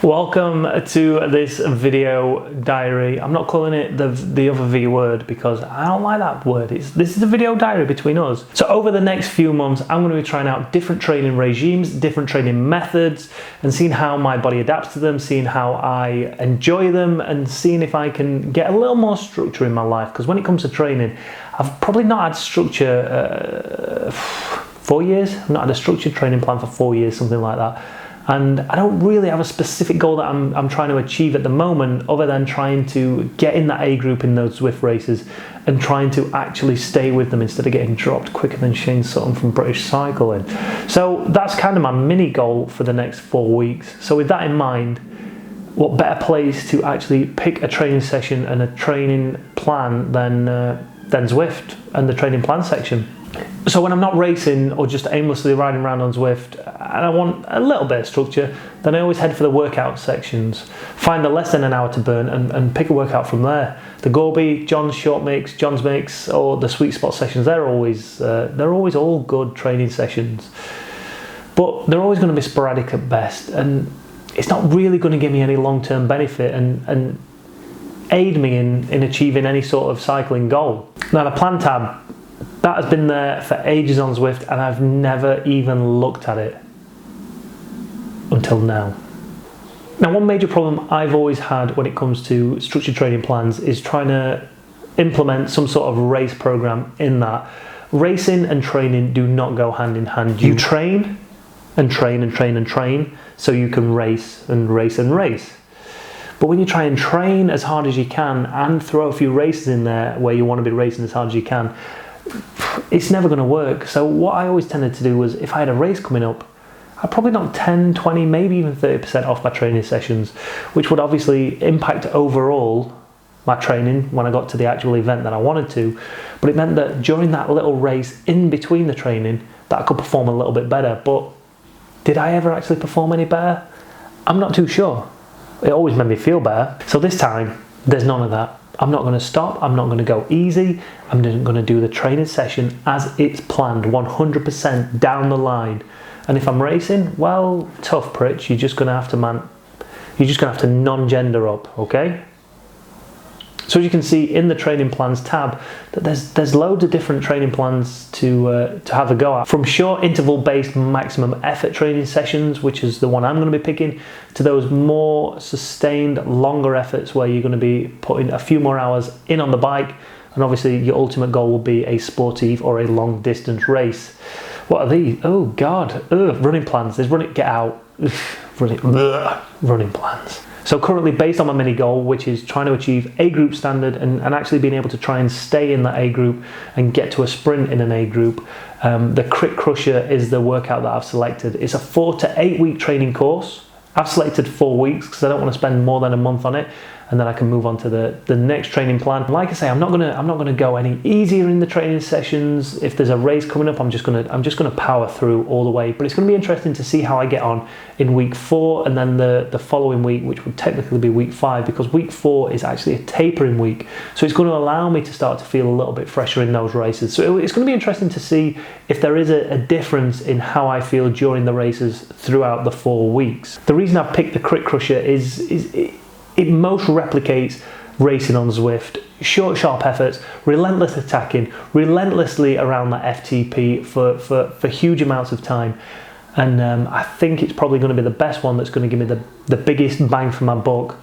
Welcome to this video diary. I'm not calling it the other V word because I don't like that word. This is a video diary between us. So over the next few months, I'm going to be trying out different training regimes, different training methods, and seeing how my body adapts to them, seeing how I enjoy them, and seeing if I can get a little more structure in my life. Because when it comes to training, I've probably not had structure 4 years. I've not had a structured training plan for 4 years, something like that. And I don't really have a specific goal that I'm trying to achieve at the moment, other than trying to get in that A group in those Zwift races and trying to actually stay with them instead of getting dropped quicker than Shane Sutton from British Cycling. So that's kind of my mini goal for the next 4 weeks. So with that in mind, what better place to actually pick a training session and a training plan than Zwift and the training plan section. So when I'm not racing or just aimlessly riding around on Zwift and I want a little bit of structure, then I always head for the workout sections. Find a less than an hour to burn and pick a workout from there. The Gorby, John's short mix, John's mix, or the sweet spot sessions, they're always all good training sessions. But they're always going to be sporadic at best, and it's not really going to give me any long-term benefit and aid me in achieving any sort of cycling goal. Now the plan tab, that has been there for ages on Zwift, and I've never even looked at it until now. Now, one major problem I've always had when it comes to structured training plans is trying to implement some sort of race program in that. Racing and training do not go hand in hand. You train and train and train and train so you can race and race and race. But when you try and train as hard as you can and throw a few races in there where you want to be racing as hard as you can, it's never going to work. So what I always tended to do was, if I had a race coming up, I'd probably knock 10, 20, maybe even 30% off my training sessions, which would obviously impact overall my training when I got to the actual event that I wanted to. But it meant that during that little race in between the training, that I could perform a little bit better. But did I ever actually perform any better? I'm not too sure. It always made me feel better. So this time, there's none of that. I'm not going to stop, I'm not going to go easy, I'm going to do the training session as it's planned, 100% down the line. And if I'm racing, well, tough Pritch, you're just going to have to non-gender up, okay? So as you can see in the training plans tab, that there's loads of different training plans to have a go at. From short interval-based maximum effort training sessions, which is the one I'm going to be picking, to those more sustained, longer efforts where you're going to be putting a few more hours in on the bike, and obviously your ultimate goal will be a sportive or a long distance race. What are these? Oh God, running plans. There's running plans. So currently, based on my mini goal, which is trying to achieve A group standard and actually being able to try and stay in that A group and get to a sprint in an A group, the Crit Crusher is the workout that I've selected. It's a 4 to 8 week training course. I've selected 4 weeks because I don't want to spend more than a month on it, and then I can move on to the next training plan. Like I say, I'm not gonna go any easier in the training sessions. If there's a race coming up, I'm just gonna power through all the way. But it's gonna be interesting to see how I get on in week 4 and then the following week, which would technically be week 5, because week 4 is actually a tapering week. So it's going to allow me to start to feel a little bit fresher in those races. So it's going to be interesting to see if there is a difference in how I feel during the races throughout the 4 weeks. The reason I've picked the Crit Crusher is it most replicates racing on Zwift. Short, sharp efforts, relentless attacking, relentlessly around that FTP for huge amounts of time. And I think it's probably going to be the best one that's going to give me the biggest bang for my buck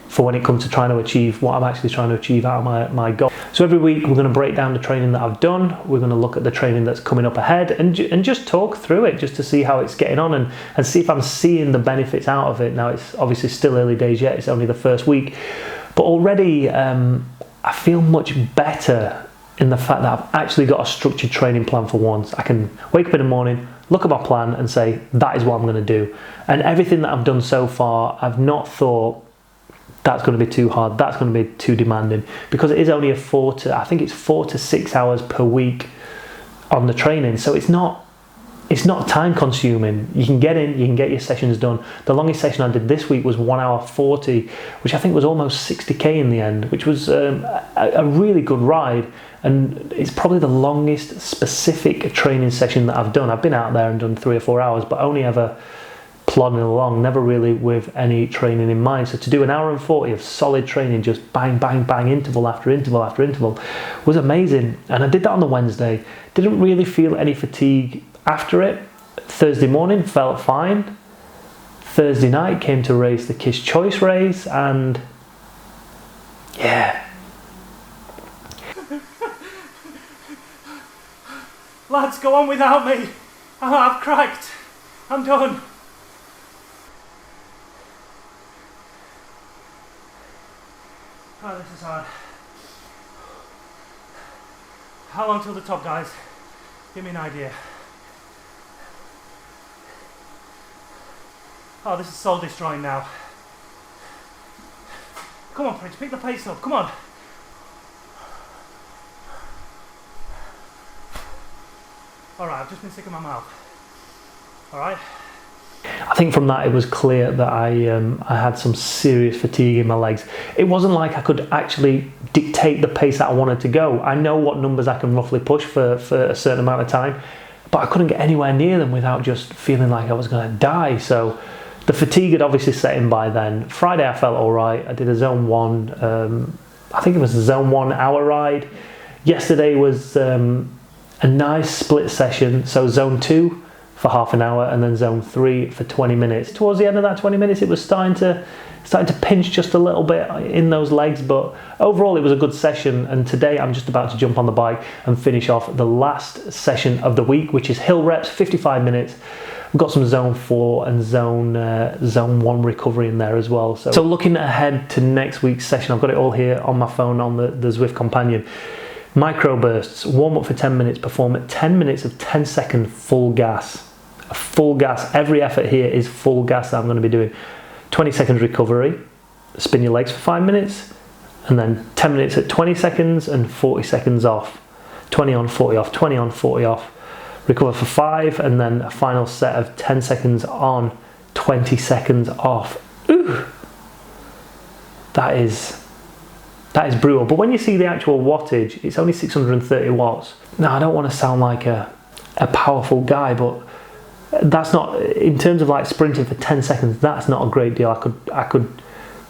for when it comes to trying to achieve what I'm actually trying to achieve out of my goal. So every week we're going to break down the training that I've done. We're going to look at the training that's coming up ahead and just talk through it, just to see how it's getting on and see if I'm seeing the benefits out of it. Now, it's obviously still early days yet. It's only the first week. But already I feel much better in the fact that I've actually got a structured training plan for once. I can wake up in the morning, look at my plan and say, that is what I'm going to do. And everything that I've done so far, I've not thought, that's going to be too hard, that's going to be too demanding, because it is only 4 to 6 hours per week on the training. So it's not time consuming. You can get in, you can get your sessions done. The longest session I did this week was 1 hour 40, which I think was almost 60k in the end, which was a really good ride. And it's probably the longest specific training session that I've done. I've been out there and done 3 or 4 hours, but only ever plodding along, never really with any training in mind. So to do an hour and 40 of solid training, just bang, bang, bang, interval after interval after interval, was amazing. And I did that on the Wednesday. Didn't really feel any fatigue after it. Thursday morning felt fine. Thursday night came to race the Kiss Choice race, and yeah. Lads, go on without me. I've cracked. I'm done. Oh, this is hard. How long till the top, guys? Give me an idea. Oh, this is soul destroying now. Come on, Pritch, pick the pace up, come on. Alright, I've just been sick of my mouth. Alright? I think from that it was clear that I had some serious fatigue in my legs. It wasn't like I could actually dictate the pace that I wanted to go. I know what numbers I can roughly push for a certain amount of time, but I couldn't get anywhere near them without just feeling like I was going to die. So the fatigue had obviously set in by then. Friday I felt alright. I did a zone 1, I think it was a zone 1 hour ride. Yesterday was a nice split session, so zone 2 for half an hour and then zone 3 for 20 minutes. Towards the end of that 20 minutes it was starting to pinch just a little bit in those legs, but overall it was a good session. And today I'm just about to jump on the bike and finish off the last session of the week, which is hill reps, 55 minutes. We've got some zone 4 and zone 1 recovery in there as well. So looking ahead to next week's session, I've got it all here on my phone on the Zwift companion. Micro bursts, warm up for 10 minutes, perform at 10 minutes of 10-second full gas. Full gas, every effort here is full gas that I'm going to be doing. 20 seconds recovery, spin your legs for 5 minutes, and then 10 minutes at 20 seconds and 40 seconds off. 20 on, 40 off, 20 on, 40 off. Recover for 5, and then a final set of 10 seconds on, 20 seconds off. Ooh, that is brutal. But when you see the actual wattage, it's only 630 watts. Now, I don't want to sound like a powerful guy, but that's not, in terms of like sprinting for 10 seconds, that's not a great deal. I could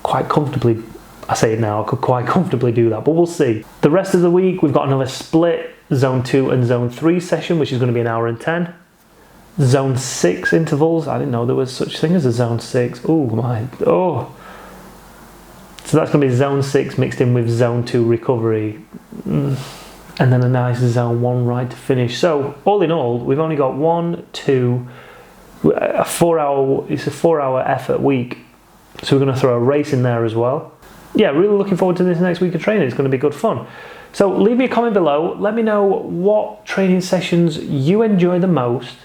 quite comfortably, I say it now, I could quite comfortably do that, but we'll see. The rest of the week, we've got another split zone 2 and zone 3 session, which is going to be an hour and 10. Zone 6 intervals, I didn't know there was such thing as a zone 6. So that's going to be zone 6 mixed in with zone 2 recovery. And then a nice zone 1 ride to finish. So all in all, we've only got it's a 4-hour effort week. So we're going to throw a race in there as well. Yeah, really looking forward to this next week of training. It's going to be good fun. So leave me a comment below. Let me know what training sessions you enjoy the most.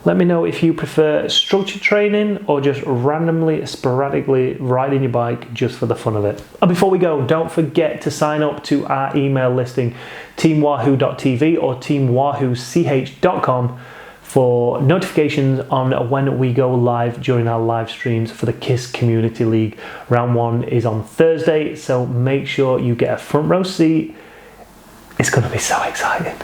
Let me know if you prefer structured training or just randomly, sporadically riding your bike just for the fun of it. And before we go, don't forget to sign up to our email listing, teamwahoo.tv or teamwahooch.com, for notifications on when we go live during our live streams for the KISS Community League. Round 1 is on Thursday, so make sure you get a front row seat. It's going to be so exciting.